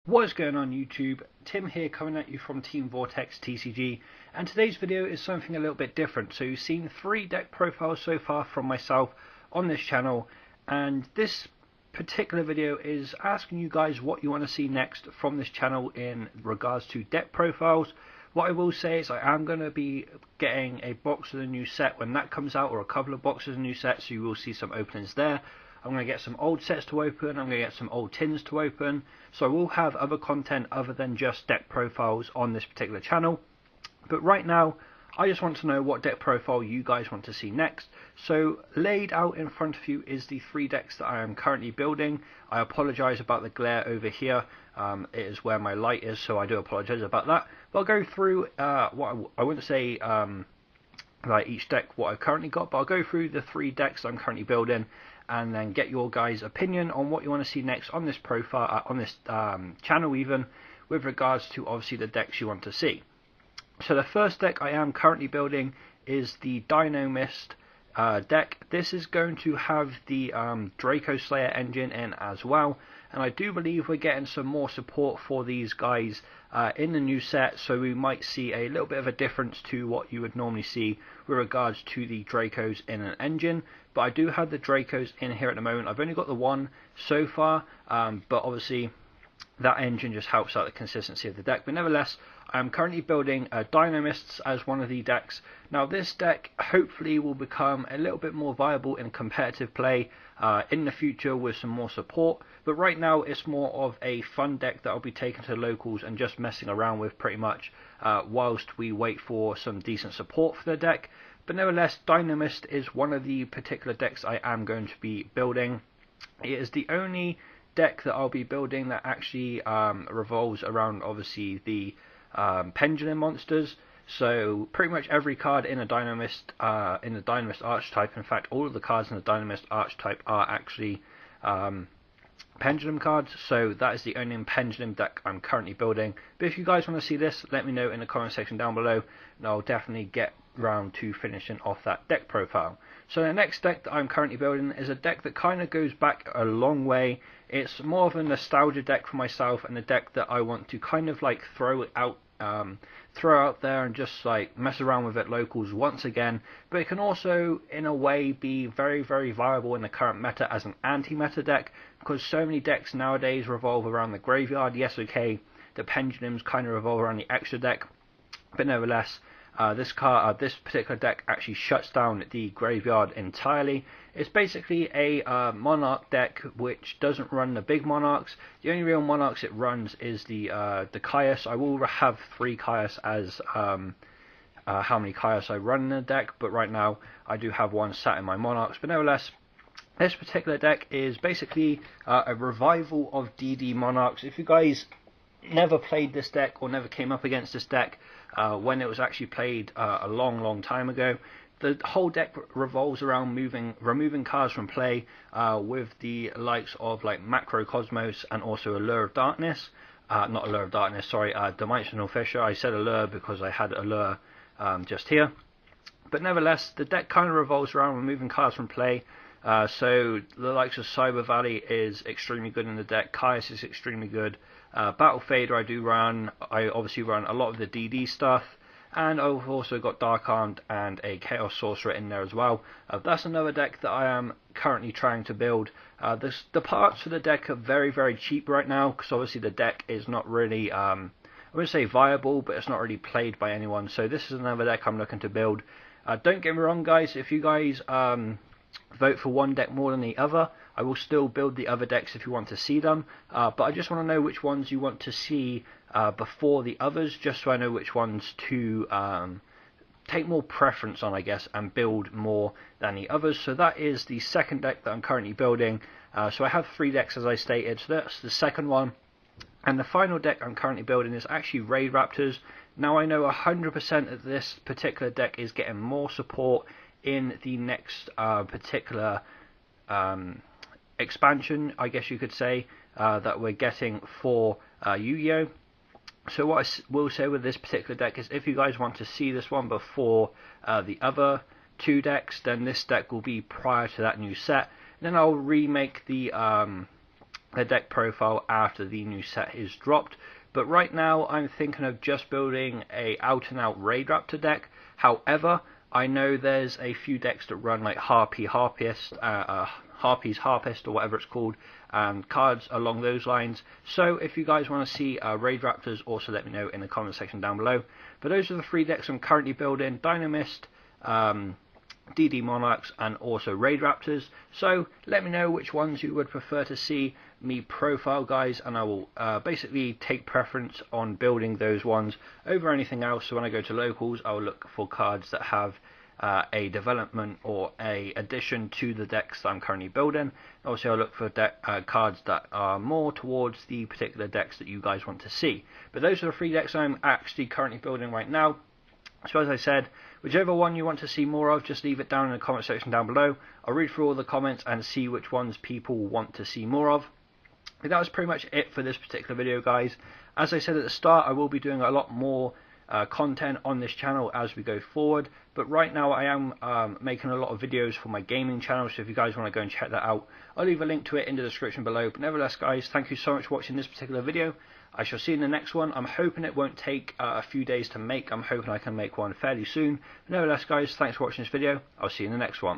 What is going on YouTube? Tim here coming at you from Team Vortex TCG, and today's video is something a little bit different. So you've seen 3 deck profiles so far from myself on this channel, and this particular video is asking you guys what you want to see next from this channel in regards to deck profiles. What I will say is I am going to be getting a box of the new set when that comes out, or a couple of boxes of the new sets, so you will see some openings there. I'm going to get some old sets to open, I'm going to get some old tins to open, so I will have other content other than just deck profiles on this particular channel. But right now, I just want to know what deck profile you guys want to see next. So laid out in front of you is the 3 decks that I am currently building. I apologise about the glare over here, it is where my light is, so I do apologise about that. But I'll go through what I wouldn't say like each deck what I've currently got, but I'll go through the 3 decks I'm currently building and then get your guys' opinion on what you want to see next on this profile, on this channel even, with regards to obviously the decks you want to see. So the first deck I am currently building is the Dino Mist deck. This is going to have the Draco Slayer engine in as well, and I do believe we're getting some more support for these guys in the new set, so we might see a little bit of a difference to what you would normally see with regards to the Dracos in an engine. But I do have the Dracos in here at the moment. I've only got the one so far, but obviously that engine just helps out the consistency of the deck. But nevertheless, I'm currently building Dino Mists as one of the decks. Now this deck hopefully will become a little bit more viable in competitive play in the future with some more support, but right now it's more of a fun deck that I'll be taking to the locals and just messing around with pretty much whilst we wait for some decent support for the deck. But nevertheless, Dino Mist is one of the particular decks I am going to be building. It is the only deck that I'll be building that actually revolves around obviously the pendulum monsters. So pretty much every card in a Dino Mist archetype, in fact all of the cards in the Dino Mist archetype are actually pendulum cards, so that is the only pendulum deck I'm currently building. But if you guys want to see this, let me know in the comment section down below, and I'll definitely get round to finishing off that deck profile. So the next deck that I'm currently building is a deck that kind of goes back a long way. It's more of a nostalgia deck for myself, and a deck that I want to kind of like throw out there and just like mess around with at locals once again. But it can also in a way be very viable in the current meta as an anti-meta deck, because so many decks nowadays revolve around the graveyard. Yes, okay, the pendulums kind of revolve around the extra deck, but nevertheless this particular deck actually shuts down the graveyard entirely. It's basically a monarch deck which doesn't run the big monarchs. The only real monarchs it runs is the Caius. I will have 3 Caius as how many Caius I run in the deck, but right now I do have 1 sat in my monarchs. But nevertheless, this particular deck is basically a revival of DD monarchs. If you guys never played this deck or never came up against this deck when it was actually played a long time ago, the whole deck revolves around removing cards from play with the likes of like Macrocosmos and also Allure of Darkness. Not Allure of Darkness, sorry, Dimensional Fissure. I said Allure because I had Allure just here. But nevertheless, the deck kind of revolves around removing cards from play. So the likes of Cyber Valley is extremely good in the deck. Caius is extremely good. Battle Fader I obviously run a lot of the DD stuff, and I've also got Dark Armed and a Chaos Sorcerer in there as well. That's another deck that I am currently trying to build. The parts for the deck are very cheap right now, because obviously the deck is not really I wouldn't say viable, but it's not really played by anyone. So this is another deck I'm looking to build. Don't get me wrong guys, if you guys vote for one deck more than the other, I will still build the other decks if you want to see them, but I just want to know which ones you want to see before the others, just so I know which ones to take more preference on, I guess, and build more than the others. So that is the second deck that I'm currently building. So I have 3 decks as I stated, so that's the second one. And the final deck I'm currently building is actually Raid Raptors. Now I know 100% that this particular deck is getting more support in the next particular expansion, I guess you could say, that we're getting for YuGiOh. So what I will say with this particular deck is, if you guys want to see this one before the other 2 decks, then this deck will be prior to that new set. Then I'll remake the the deck profile after the new set is dropped. But right now I'm thinking of just building a out and out Raid Raptor deck. However, I know there's a few decks that run like Harpy's Harpist or whatever it's called, and cards along those lines. So if you guys want to see Raid Raptors, also let me know in the comment section down below. But those are the 3 decks I'm currently building: Dynamist, DD Monarchs, and also Raid Raptors. So let me know which ones you would prefer to see me profile, guys, and I will basically take preference on building those ones over anything else. So when I go to locals, I will look for cards that have a development or a addition to the decks that I'm currently building. Also, I'll look for cards that are more towards the particular decks that you guys want to see. But those are the 3 decks I'm actually currently building right now. So as I said, whichever one you want to see more of, just leave it down in the comment section down below. I'll read through all the comments and see which ones people want to see more of. But that was pretty much it for this particular video, guys. As I said at the start, I will be doing a lot more content on this channel as we go forward, but right now I am making a lot of videos for my gaming channel, so if you guys want to go and check that out, I'll leave a link to it in the description below. But nevertheless, guys, thank you so much for watching this particular video. I shall see you in the next one. I'm hoping it won't take a few days to make. I'm hoping I can make one fairly soon. But nevertheless, guys, thanks for watching this video. I'll see you in the next one.